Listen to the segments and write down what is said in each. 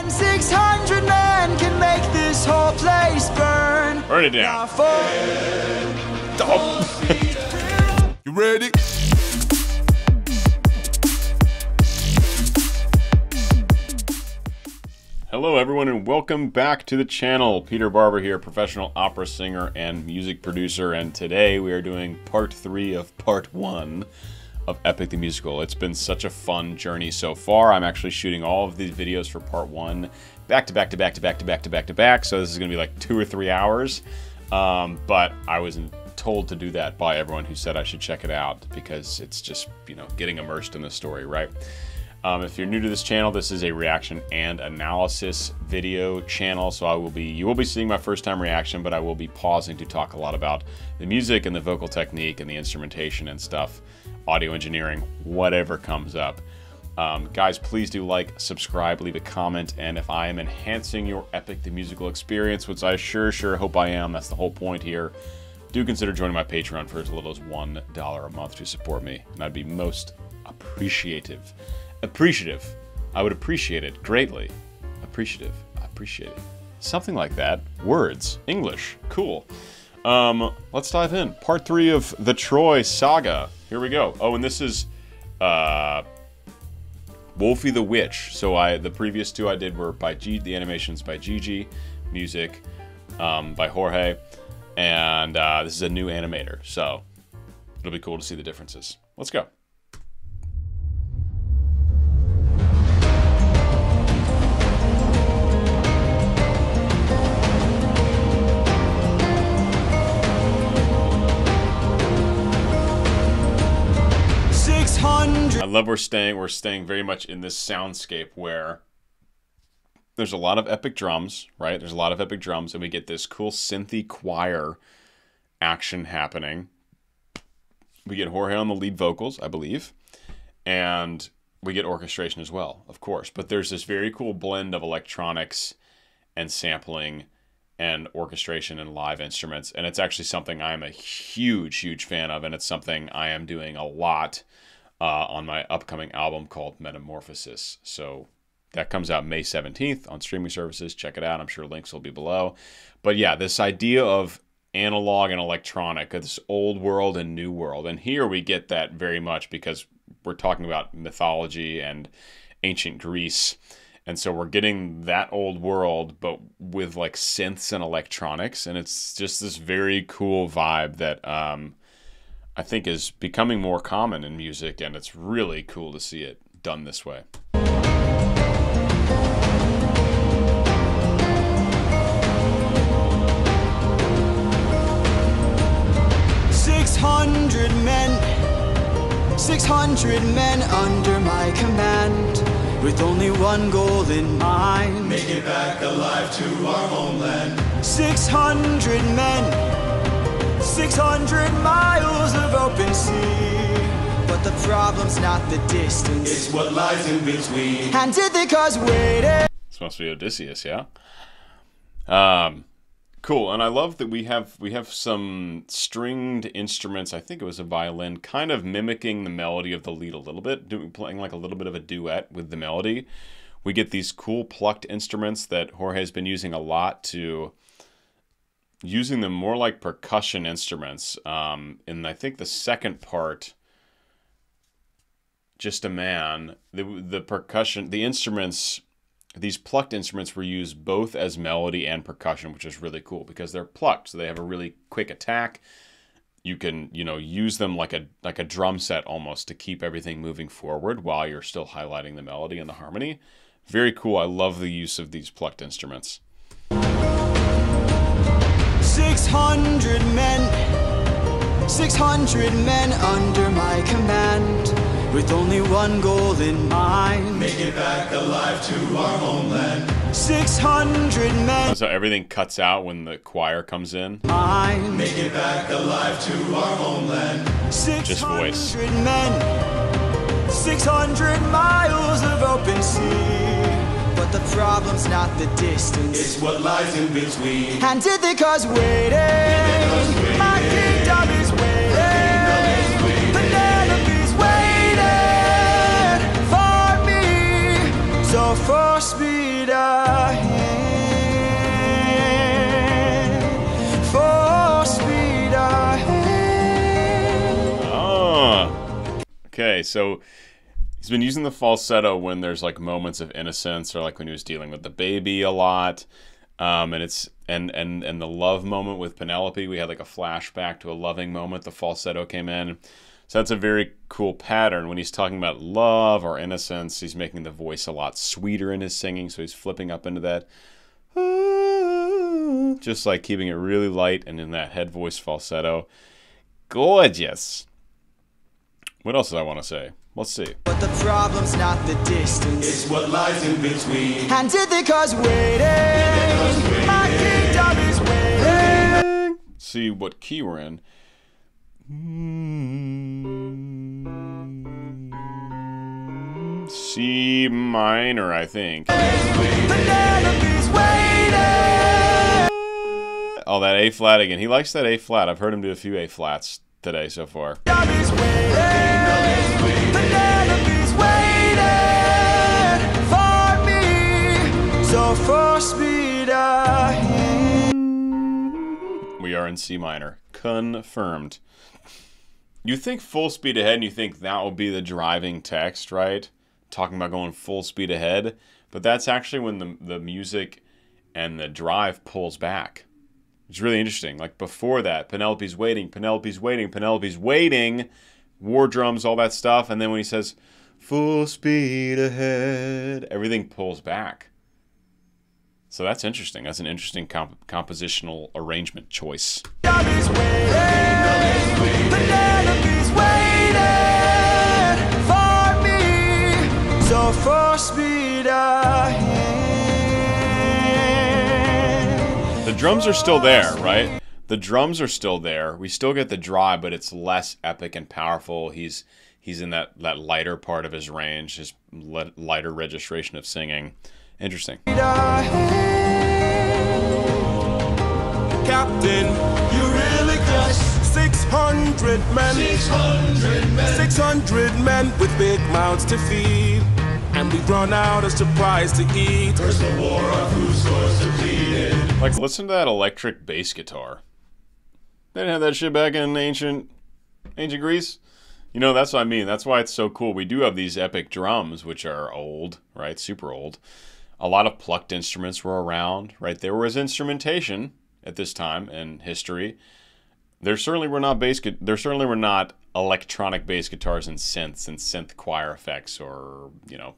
And 600 men can make this whole place burn. Burn it down. You ready? Hello everyone and welcome back to the channel. Peter Barber here, professional opera singer and music producer, and today we are doing part 3 of part 1 of Epic the Musical. It's been such a fun journey so far. I'm actually shooting all of these videos for part 1 back to back to back to back to back to back to back, so this is gonna be like 2 or 3 hours. But I was told to do that by everyone who said I should check it out because it's just, you know, getting immersed in the story, right? If you're new to this channel, this is a reaction and analysis video channel, so you will be seeing my first time reaction, but I will be pausing to talk a lot about the music and the vocal technique and the instrumentation and stuff, audio engineering, whatever comes up. Guys, please do like, subscribe, leave a comment, and if I am enhancing your Epic the Musical experience, which I sure hope I am, that's the whole point here, do consider joining my Patreon for as little as $1 a month to support me, and I'd be most appreciative. I would appreciate it greatly. Appreciative. I appreciate it. Something like that. Words. English. Cool. Let's dive in. Part 3 of the Troy Saga. Here we go. Oh, and this is Wolfie the Witch. So the previous 2 I did were by the animations by Gigi, music by Jorge, and this is a new animator. So it'll be cool to see the differences. Let's go. I love we're staying very much in this soundscape where there's a lot of epic drums, right? There's a lot of epic drums, and we get this cool synthy choir action happening. We get Jorge on the lead vocals, I believe, and we get orchestration as well, of course. But there's this very cool blend of electronics and sampling and orchestration and live instruments, and it's actually something I am a huge fan of, and it's something I am doing a lot on my upcoming album called Metamorphosis. So that comes out May 17th on streaming services. Check it out. I'm sure links will be below. But yeah, this idea of analog and electronic, this old world and new world. And here we get that very much because we're talking about mythology and ancient Greece. And so we're getting that old world, but with like synths and electronics. And it's just this very cool vibe that I think is becoming more common in music, and it's really cool to see it done this way. 600 men under my command, with only one goal in mind: Make it back alive to our homeland. 600 men, 600 miles of open sea. But the problem's not the distance, It's what lies in between. and did they cause waiting? It's supposed to be Odysseus, yeah? Cool, and I love that we have some stringed instruments. I think it was a violin, kind of mimicking the melody of the lead a little bit, playing like a little bit of a duet with the melody. We get these cool plucked instruments that Jorge's been using a lot, using them more like percussion instruments. And I think the second part, Just a Man, the percussion, the instruments, these plucked instruments were used both as melody and percussion, which is really cool because they're plucked, so they have a really quick attack. You can, you know, use them like a drum set almost to keep everything moving forward while you're still highlighting the melody and the harmony. Very cool. I love the use of these plucked instruments. 600 men, 600 men under my command, with only one goal in mind: Make it back alive to our homeland. 600 men. So everything cuts out when the choir comes in. Make it back alive to our homeland. 600 men, 600 miles of open sea. But the problem's not the distance, It's what lies in between. and did they cause waiting? My kingdom is waiting. Penelope's waiting for me. So force me to Okay, so he's been using the falsetto when there's like moments of innocence, or like when he was dealing with the baby a lot. And it's and the love moment with Penelope, we had like a flashback to a loving moment. The falsetto came in. So that's a very cool pattern. When he's talking about love or innocence, he's making the voice a lot sweeter in his singing. So he's flipping up into that, just like keeping it really light and in that head voice falsetto. Gorgeous. What else did I want to say? Let's see. But the problem's not the distance, It's what lies in between. and did they cause waiting? My kingdom is waiting. See what key we're in. C minor, I think. Penelope's waiting. Oh, that A flat again. He likes that A flat. I've heard him do a few A flats today so far. Penelope's waiting. Penelope's waiting for me. So force me to hear. We are in C minor. Confirmed. You think full speed ahead and you think that will be the driving text, right? Talking about going full speed ahead. But that's actually when the music and the drive pulls back. It's really interesting. Like before that, Penelope's waiting, Penelope's waiting, Penelope's waiting. War drums, all that stuff. And then when he says, full speed ahead, everything pulls back. So that's interesting. That's an interesting compositional arrangement choice. Penelope's waiting. Penelope's waiting for me. So force me to hear. The drums are still there, right? The drums are still there. We still get the drive, but it's less epic and powerful. He's in that lighter part of his range, his lighter registration of singing. Interesting. Captain, you really got 600 men. 600 men. 600 men with big mouths to feed. And we've run out of supplies to eat. First the war of whose stores depleted. Like, listen to that electric bass guitar. They didn't have that shit back in ancient Greece. You know, that's what I mean. That's why it's so cool. We do have these epic drums, which are old, right? Super old. A lot of plucked instruments were around, right? There was instrumentation at this time in history. There certainly were not electronic bass guitars and synths and synth choir effects, or, you know,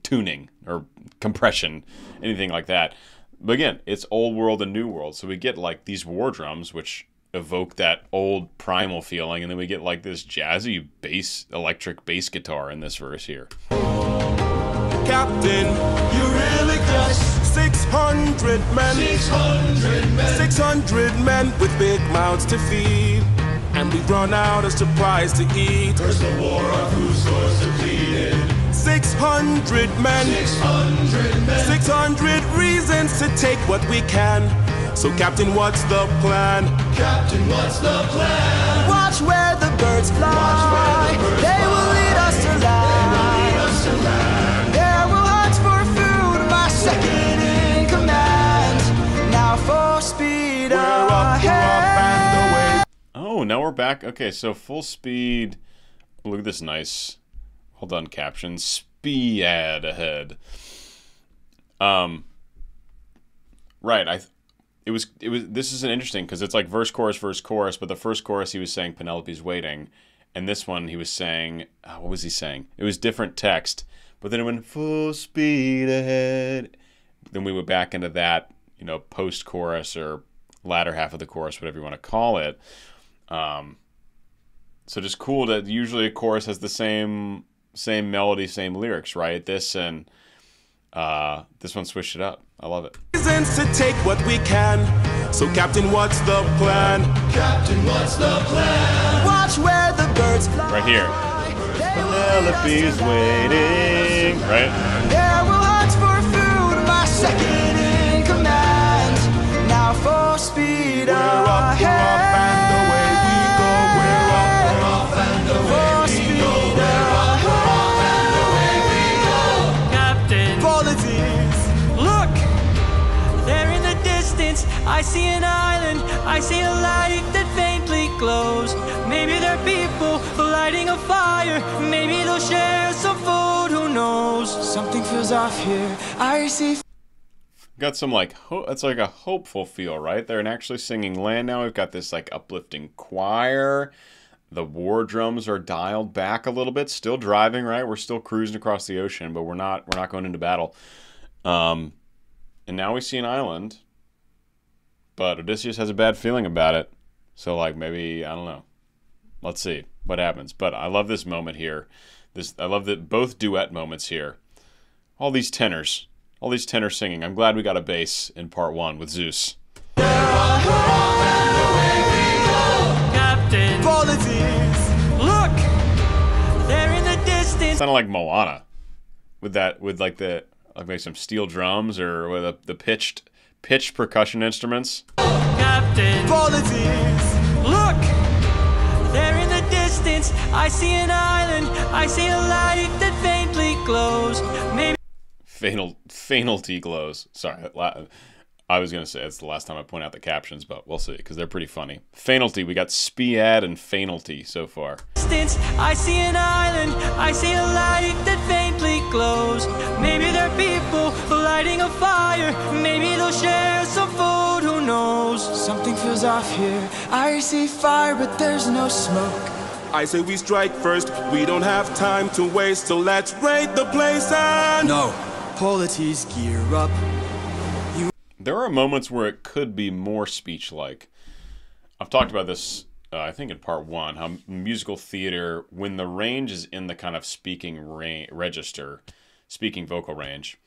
tuning or compression, anything like that. But again, it's old world and new world. So we get like these war drums, which evoke that old primal feeling, and then we get like this jazzy electric bass guitar in this verse here. Captain, you really got 600 men. 600 men. 600 men with big mouths to feed. And we've run out of supplies to eat. First the war of whose stores depleted. 600 men. 600 men. 600 reasons to take what we can. So, Captain, what's the plan? Captain, what's the plan? Watch where the birds fly. Watch where the birds They will fly. lead us to They will land. lead us to land. There will hunt for food, my second in command. Now for speed We're up and away. Oh, now we're back. Okay, so full speed. Look at this nice, hold on, caption. Speed ahead. Right. This is an interesting, because it's like verse, chorus, but the first chorus he was saying Penelope's waiting, and this one he was saying, what was he saying? It was different text, but then it went full speed ahead. Then we went back into that, you know, post-chorus or latter half of the chorus, whatever you want to call it. So just cool that usually a chorus has the same melody, same lyrics, right? This one switched it up. I love it. Reasons to take what we can. So, Captain, what's the plan? Captain, what's the plan? Watch where the birds fly. Right here. They will lead us to Penelope's land. waiting, right? There will hunt for food, my second in command. Now for speed We're up and away we go. We're up And away For we speed go. We're up and away we go. Captain, Politics. look! There in the distance distance, I see an island, I see a light that faintly glows. Maybe there are people lighting a fire, maybe they'll share some food, who knows? Something feels off here, I see. Got some like, it's like a hopeful feel, right? They're actually singing land now. We've got this like uplifting choir. The war drums are dialed back a little bit. Still driving, right? We're still cruising across the ocean, but we're not going into battle. And now we see an island, but Odysseus has a bad feeling about it. So like maybe, I don't know. Let's see what happens. But I love this moment here. I love that both duet moments here. All these tenors singing. I'm glad we got a bass in part 1 with Zeus. Captain Politics. Look, they're in the distance. Sounded like Moana, with maybe some steel drums or with the pitched percussion instruments. Captain Politics. Look, they're in the distance. I see an island. I see a light that faintly glows. Maybe. Fainalty glows. Sorry, I was going to say it's the last time I point out the captions, but we'll see, because they're pretty funny. Fainalty, we got Spiad and Fainalty so far. I see an island, I see a light that faintly glows. Maybe there are people lighting a fire, maybe they'll share some food, who knows? Something feels off here, I see fire but there's no smoke. I say we strike first, we don't have time to waste, so let's raid the place and... No, Polities, gear up. There are moments where it could be more speech-like. I've talked about this, I think in part 1, how musical theater, when the range is in the kind of speaking register, speaking vocal range,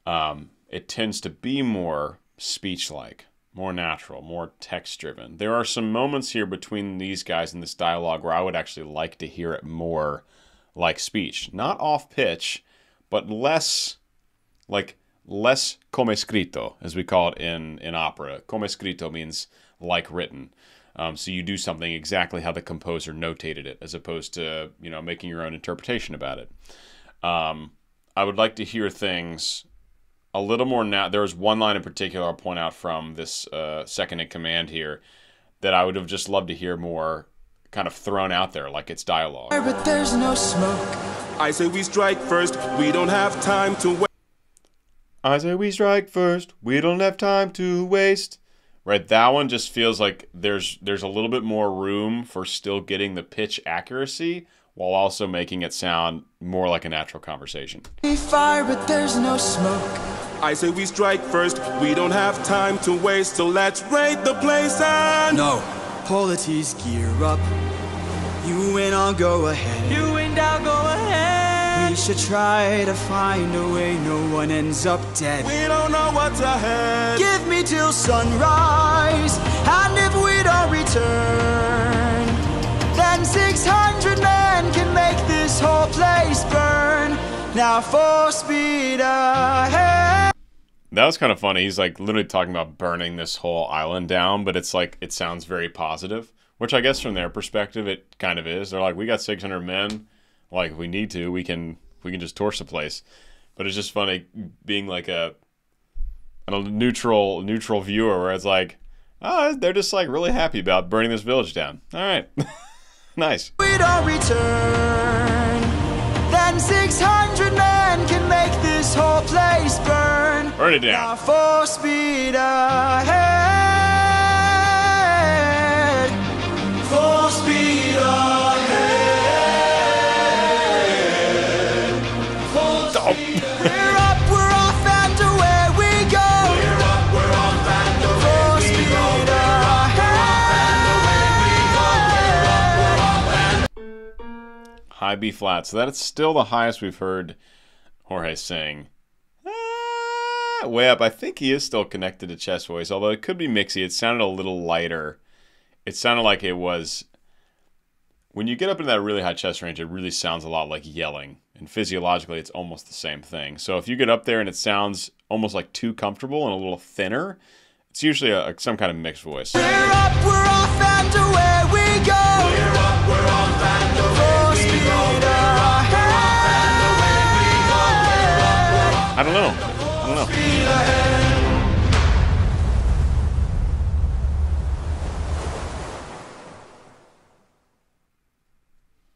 it tends to be more speech-like, more natural, more text-driven. There are some moments here between these guys in this dialogue where I would actually like to hear it more like speech. Not off-pitch, but less come scritto, as we call it in opera. Come scritto means like written. So you do something exactly how the composer notated it, as opposed to, making your own interpretation about it. I would like to hear things a little more now. There was one line in particular I'll point out from this second in command here that I would have just loved to hear more kind of thrown out there, like it's dialogue. But there's no smoke. I say we strike first, we don't have time to wait. I say we strike first, we don't have time to waste. Right, that one just feels like there's a little bit more room for still getting the pitch accuracy while also making it sound more like a natural conversation. Fire, but there's no smoke. I say we strike first, we don't have time to waste, so let's raid the place and... No, Polities, gear up. You and I'll go ahead. You and I'll go ahead. We should try to find a way no one ends up dead. We don't know what's ahead. Give me till sunrise, and if we don't return, then 600 men can make this whole place burn. Now full speed ahead. That was kind of funny. He's like literally talking about burning this whole island down, but it's like, it sounds very positive, which I guess from their perspective, it kind of is. They're like, we got 600 men. Like, if we need to, we can just torch the place. But it's just funny being like a neutral viewer where it's like, oh, they're just like really happy about burning this village down. All right. Nice. We don't return, then 600 men can make this whole place burn. Burn it down. Now full speed ahead. Full speed ahead. Full speed ahead. We're up, we're off, and away we go. We're up, we're off, and away we go. We're up, we're off, and away we go. We're up, we're off, and... High B flat. So that's still the highest we've heard Jorge sing. Way up. I think he is still connected to chest voice, although it could be mixy. It sounded a little lighter. It sounded like it was... When you get up into that really high chest range, it really sounds a lot like yelling. And physiologically, it's almost the same thing. So if you get up there and it sounds almost like too comfortable and a little thinner, it's usually some kind of mixed voice. We're up, we're off, and away we go. We're up, we're off, and away we go. We're up, we're off, and away we go. We're up, we're off. I don't know. Speed ahead.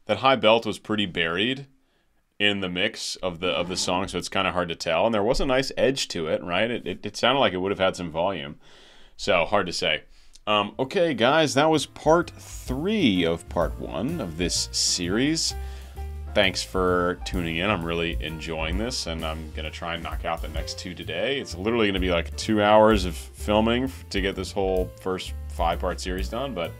that high belt was pretty buried in the mix of the song, so it's kind of hard to tell. And there was a nice edge to it, right? It sounded like it would have had some volume. So, hard to say. Okay, guys, that was part 3 of part 1 of this series. Thanks for tuning in. I'm really enjoying this, and I'm going to try and knock out the next 2 today. It's literally going to be like 2 hours of filming to get this whole first 5-part series done, but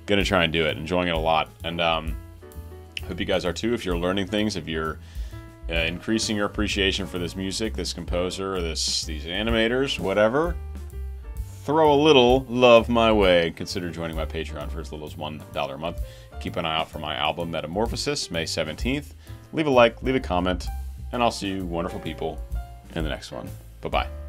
going to try and do it. Enjoying it a lot. And hope you guys are too. If you're learning things, if you're increasing your appreciation for this music, this composer, or these animators, whatever, throw a little love my way. Consider joining my Patreon for as little as $1 a month. Keep an eye out for my album Metamorphosis, May 17th. Leave a like, leave a comment, and I'll see you wonderful people in the next one. Bye-bye.